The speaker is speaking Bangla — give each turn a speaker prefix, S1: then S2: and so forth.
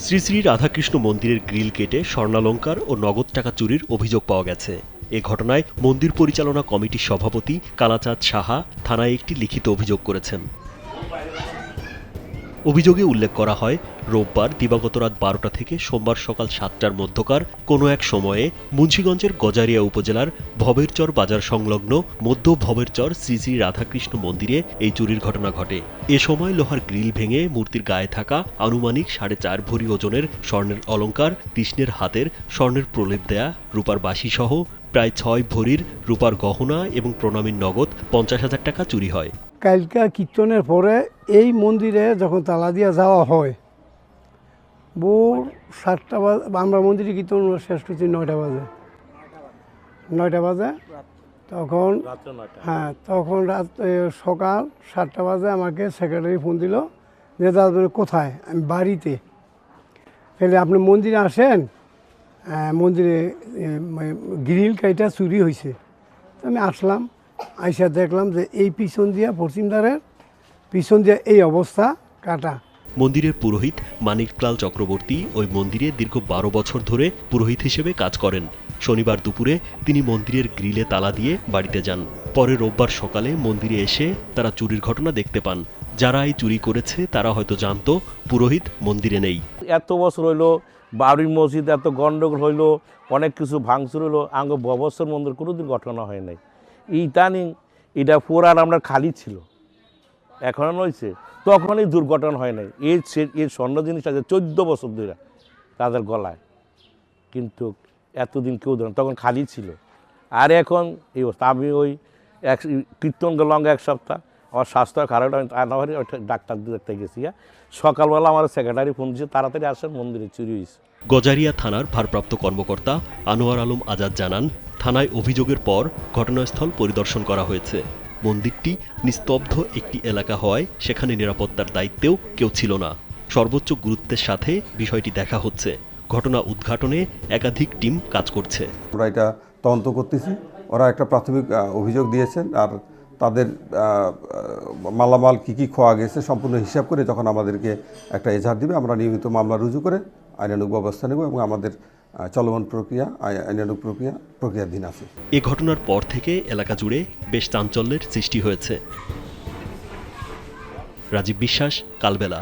S1: শ্রী শ্রী রাধাকৃষ্ণ মন্দিরের গ্রিল কেটে স্বর্ণালংকার ও নগদ টাকা চুরির অভিযোগ পাওয়া গেছে। এ ঘটনায় মন্দির পরিচালনা কমিটির সভাপতি কালাচাঁদ সাহা থানায় একটি লিখিত অভিযোগ করেছেন। অভিযোগে উল্লেখ করা হয়, রোববার দিবাগত রাত 12টা থেকে সোমবার সকাল 7টার মধ্যকার কোনো এক সময়ে মুন্সিগঞ্জের গজারিয়া উপজেলার ভবেরচর বাজার সংলগ্ন মধ্য ভবেরচর শ্রী শ্রী রাধাকৃষ্ণ মন্দিরে এই চুরির ঘটনা ঘটে। এ সময় লোহার গ্রিল ভেঙে মূর্তির গায়ে থাকা আনুমানিক 4.5 ভরি ওজনের স্বর্ণের অলংকার, কৃষ্ণের হাতের স্বর্ণের প্রলেপ দেয়া রূপার বাঁশি সহ প্রায় 6 ভরির রূপার গহনা এবং প্রণামীর নগদ 50,000 টাকা চুরি হয়।
S2: কালকা কীর্তনের পরে এই মন্দিরে যখন তালা দিয়ে যাওয়া হয়, ভোর 7টা বাজে, আমরা মন্দিরে কীর্তন শেষ করছি 9টা বাজে। তখন তখন সকাল 7টা বাজে আমাকে সেক্রেটারি ফোন দিল যে দাদা কোথায়? আমি বাড়িতে। তাহলে আপনি মন্দিরে আসেন, মন্দিরে গ্রিল কাইটা চুরি হয়েছে। আমি আসলাম, আইসা দেখলাম যে এই পিছন দিয়া পশ্চিম দ্বারের পিছন দিয়া এই অবস্থা কাটা।
S1: মন্দিরের পুরোহিত মানিকলাল চক্রবর্তী ওই মন্দিরে দীর্ঘ 12 বছর ধরে পুরোহিত হিসেবে কাজ করেন। শনিবার দুপুরে তিনি মন্দিরের গ্রিলে তালা দিয়ে বাড়িতে যান। পরে রোববার সকালে মন্দিরে এসে তারা চুরির ঘটনা দেখতে পান। যারা এই চুরি করেছে তারা হয়তো জানতো পুরোহিত মন্দিরে নেই।
S3: এত বছর হইলো বাবরি মসজিদ এত গন্ডগোল হইলো, অনেক কিছু ভাঙচুর হইলো, আঙ্গ ববস্তর মন্দির কোনোদিন ঘটনা হয় নাই। ইদানিং এটা পুরান আপনার খালি ছিল, এখন হয়েছে, তখনই দুর্ঘটনা হয় নাই। এই স্বর্ণ জিনিসটা যে 14 বছর ধরে তাদের গলায়, কিন্তু এতদিন কেউ ধরেন, তখন খালি ছিল। আর এখন এই অবস্থা। আমি ওই কীর্তন গেলাম এক সপ্তাহ, আমার স্বাস্থ্য খারাপ, আমি ডাক্তার দেখতে গেছি। সকালবেলা আমার সেক্রেটারি ফোন দিয়েছে, তাড়াতাড়ি আসেন, মন্দিরে চুরি হয়েছে।
S1: গজারিয়া থানার ভারপ্রাপ্ত কর্মকর্তা আনোয়ার আলম আজাদ জানান, থানায় অভিযোগের পর ঘটনাস্থল পরিদর্শন করা হয়েছে। মন্দিরটি নিস্তব্ধ একটি এলাকা হওয়ায় সেখানে নিরাপত্তার দায়িত্বেও কেউ ছিল না। সর্বোচ্চ গুরুত্বের সাথে বিষয়টি দেখা হচ্ছে। ঘটনা উদ্ঘাটনে একাধিক টিম কাজ করছে।
S4: আমরা এটা তদন্ত করতেছি। ওরা একটা প্রাথমিক অভিযোগ দিয়েছেন, আর তাদের মালামাল কী খোয়া গেছে সম্পূর্ণ হিসাব করে যখন আমাদেরকে একটা এজাহার দিবে, আমরা নিয়মিত মামলা রুজু করে আইনানুগ ব্যবস্থা নেব এবং আমাদের চলমান প্রক্রিয়া আইনানুগ প্রক্রিয়াধীন আছে।
S1: এ ঘটনার পর থেকে এলাকা জুড়ে বেশ চাঞ্চল্যের সৃষ্টি হয়েছে। রাজীব বিশ্বাস, কালবেলা।